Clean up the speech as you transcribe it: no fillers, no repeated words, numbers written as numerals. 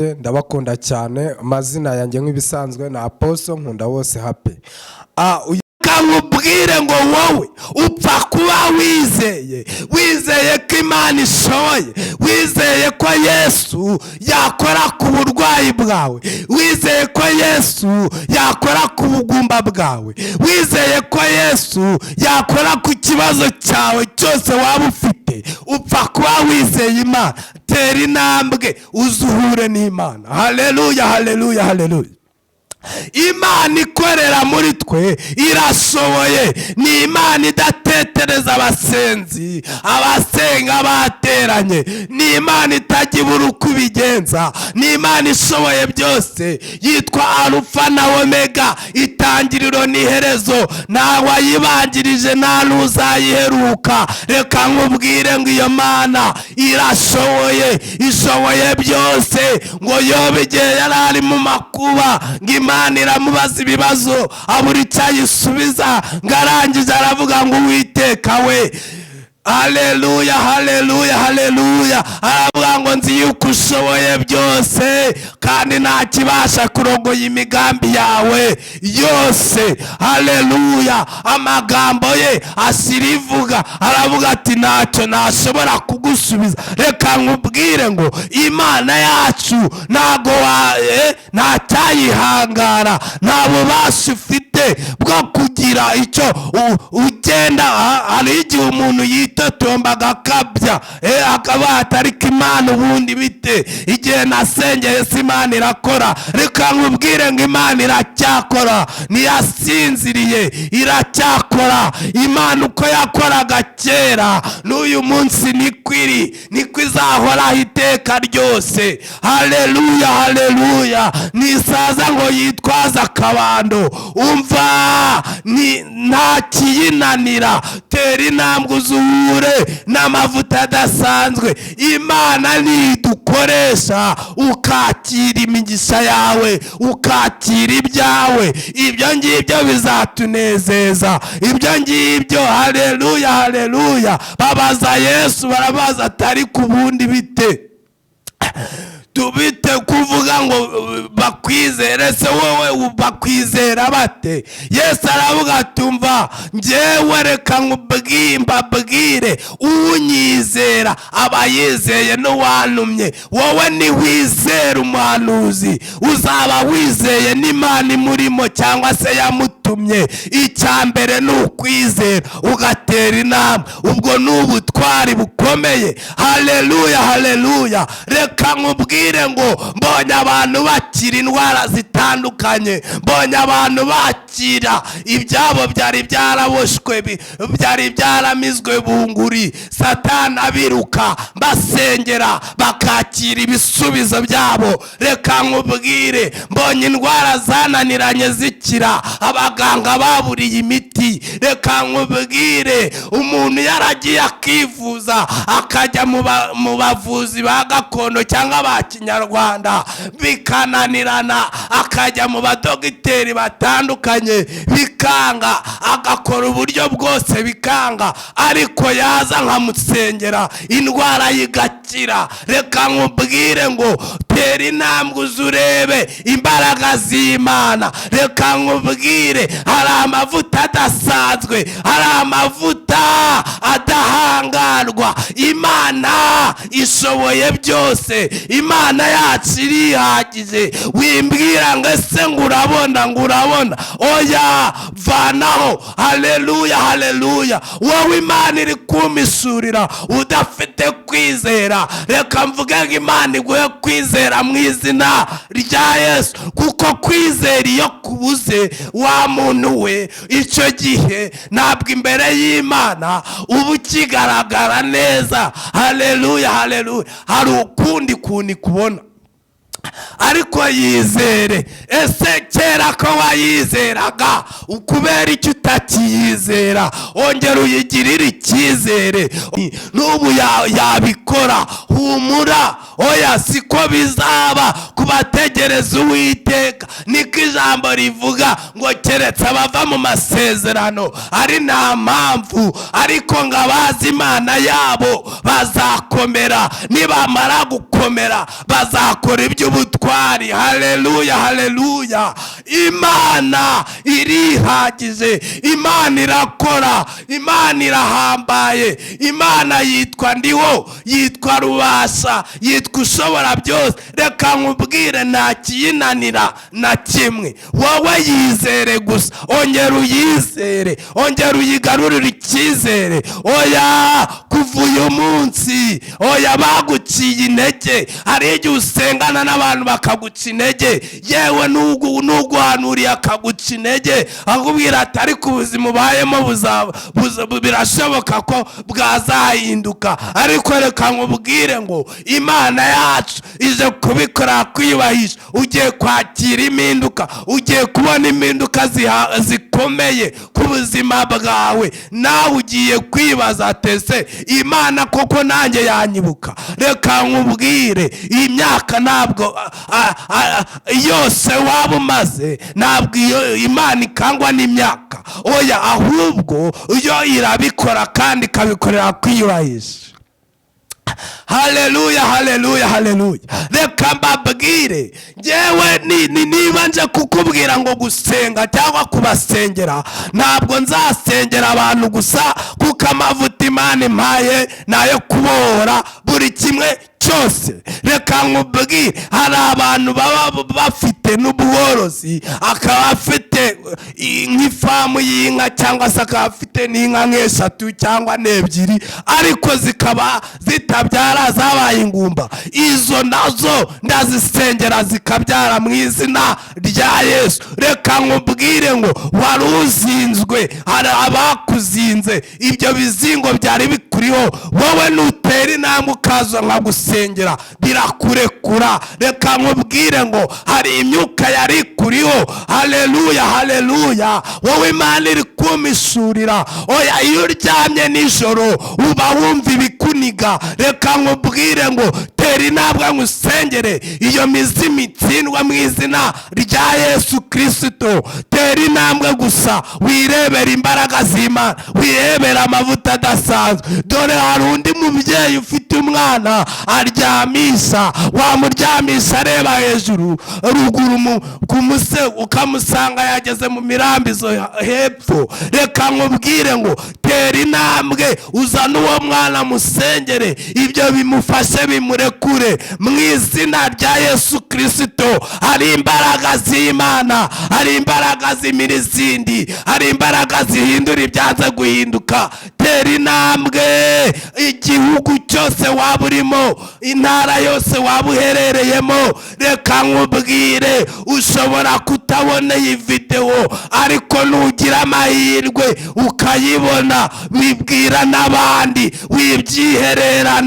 ndabakunda cyane. Amazina yanjye nk'ibisanzwe na Apostle Nkunda Wose Happy. Kamubwire ngo wowe upfa kuba wizeye ko Imana ishoboye, wizeye ko Yesu yakora ku burwayi bwawe, wizeye ko Yesu yakora ku bugumba bwawe, wizeye ko Yesu yakora ku kibazo cyawe cyose waba ufite. Upfa kuba wizeye Imana. Tera intambwe uzuhure n'Imana. Haleluya, haleluya, haleluya. Imana ikorera muri twe irashoboye. Ni Imana idatetereza abasenzi, abasenga bateranye. Ni Imana itajibura uko ibigenza. Ni Imana ishoboye byose. Yitwa Alufa na Omega, itangiriro n'iherezo. Nta wayibanjirije nta n'uzayiheruka. Reka nkubwire ngo iyo Mana irashoboye, ishoboye byose. Ngo Yobu igihe yari ari mu makuba, ngo Imana iramubaza ibibazo abura icyo ayisubiza, ngo arangije aravuga ngo Uwiteka we, haleluya, haleluya, haleluya, aravuga ngo nzi yuko ushoboye byose kandi nta kibasha kurogoya imigambi yawe yose. Haleluya. Amagambo ye asirivuga, aravuga ati ntacyo ntashobora kugusubiza. Reka nkubwire ngo Imana yacu ntago ntacyayihangara, nta bubasha ufite bwo kugira icyo ugenda. Hari igihe umuntu yitotomba agakabya akaba atariko Imana ubundi bite, igihe nasengeye si Imana irakora. Reka nkubwire ngo Imana iracyakora, ntiyasinziriye, iracyakora. Imana uko yakoraga kera n'uyu munsi niko izahoraho iteka ryose. Haleluya, haleluya. Nisaza ngo yitwaza akabando, umva nta kiyinanira. Tera intambwe uzuhure n'amavuta adasanzwe. Imana nidukoresha ukakira imigisha yawe, ukakira ibyawe, ibyo ngibyo bizatunezeza. Ibyo ngibyo, haleluya, haleluya. Babaza Yesu, barabaza atari ku bundi bite, tubite kuvuga ngo bakwizere, se wowe bakwizera bate? Yesu aravuga atumva, njyewe reka mbabwire, unyizera aba yizeye n'uwantumye. Wowe niwizera umuhanuzi, uzaba wizeye n'Imana imurimo cyangwa se yamutumye. Icya mbere ni ukwizera, ugatera intambwe. Ubwo ni ubutwari bukomeye. Haleluya, haleluya. Reka nkubwire ngo mbonye abantu bakira indwara zitandukanye, mbonye abantu bakira ibyabo byari byaraboshwe, byari byaramizwe bunguri, Satani abiruka basengera bakakira ibisubizo byabo. Reka nkubwire, mbonye indwara zananiranye zikira, abaganga baburiye imiti. Reka nkubwire, umuntu yaragiye akivuza akajya mu bavuzi ba gakondo cyangwa ba Kinyarwanda bikananirana, akajya mu badogiteri batandukanye bikanga, agakora uburyo bwose bikanga, ariko yaza nkamusengera indwara yigakira. Reka nkubwire ngo tera intambwe uzurebe imbaraga z'Imana. Reka nkubwire, hari amavuta adasanzwe, hari amavuta adahangarwa. Imana ishoboye byose. Imana yacu irihagije. Wimbwira ngo ese ngo urabona, oya, vanaho. Haleluya, haleluya. Wowe Imana iri kumishurira udafite kwizera. Reka mvuge ngo Imana iguhe kwizera mu izina rya Yesu, kuko kwizera iyo kubuze wa muntu we, icyo gihe ntabwo imbere y'Imana uba ukigaragara neza. Haleluya, haleluya. Hari ukundi kubona. ariko yizere. Ese kera ko wayizeraga ukubera icyo utakiyizera? Ongera uyigirire icyizere. N'ubu yabikora, humura. Oya, siko bizaba kubategereza Uwiteka. Niko ijambo rivuga ngo keretse abava mu masezerano ari nta mpamvu, ariko ngo abazi Imana yabo bazakomera. Nibamara gukomera bazakora iby'ubutwari. Haleluya, haleluya. Imana irihagije, Imana irakora, Imana irahambaye. Imana yitwa Ndiho, yitwa Rubasha, yitwa Ushobora byose. Reka nkubwire, nta kiyinanira na kimwe. Wowe yizere gusa, ongera uyizere, ongera uyigarurire icyizere. Oya, kuva uyu munsi, oya, baguciye intege. Hari igihe usengana n'abantu bakaguca intege, yewe n'uguhanuriye akaguca intege, akubwira ati ariko ubuzima ubayemo birashoboka ko bwazahinduka. Ariko reka nkubwire ngo Imana yacu ije kubikora kwiyubahisha. Ugiye kwakira impinduka, ugiye kubona impinduka zikomeye ku buzima bwawe. Nawe ugiye kwibaza atese Imana koko nanjye yanyibuka? Reka nkubwire, iyi myaka ntabwo yose waba umaze, ntabwo Imana ikangwa n'imyaka. Oya, ahubwo yo irabikora kandi ikabikorera kwiyubahisha. Haleluya, haleluya, haleluya. Reka mbabwire, jewe niba nje kukubwira ngo gusenga cyangwa kubasengera, ntabwo nzasengera abantu gusa, kuko amavuta Imana impaye nayo kubohora buri kimwe cyose. Reka nkubwire, hari abantu baba bafite n'ubworozi, akaba afite nk'ifamu y'inka, cyangwa se akaba afite n'inka nk'eshatu cyangwa n'ebyiri, ariko zikaba zitabyara, zabaye ingumba. Izo nazo ndazisengera zikabyara mu izina rya Yesu. Reka nkubwire ngo wari uzinzwe, hari abakuzinze, ibyo bizingo byari bikuriho, wowe nutera intambwe ukaza nkagusengera birakurekura. Reka nkubwire ngo hari imyuka yari kuriho. Haleluya, haleluya. Wowe Imana iri kumishurira. Oya, iyo uryamye nijoro uba wumva ibikuniga. Reka nkubwire ngo tera intambwe ngusengere, iyo mizimu itsindwa mu izina rya Yesu Kristo. Tera intambwe gusa, wirebera imbaraga z'Imana, wirebera amavuta adasanzwe. Dore hari undi mubyeyi ufite umwana aryamisha, wamuryamisha areba hejuru, ruguru ukamusanga yageze mu mirambizo hepfo. Reka nkubwire ngo tera intambwe, uzana uwo mwana musengere, ibyo bimufashe bimurekure mu izina rya Yesu Kristo. Hari imbaraga z'Imana, hari imbaraga zimira izindi, hari imbaraga zihindura ibyanze guhinduka. Tera intambwe, igihugu cyose waba urimo, intara yose waba uherereyemo. Reka nkubwire, ushobora kutabona iyi video, ariko nugira amahirwe ukayibona, wibwira n'abandi, wibyihererana.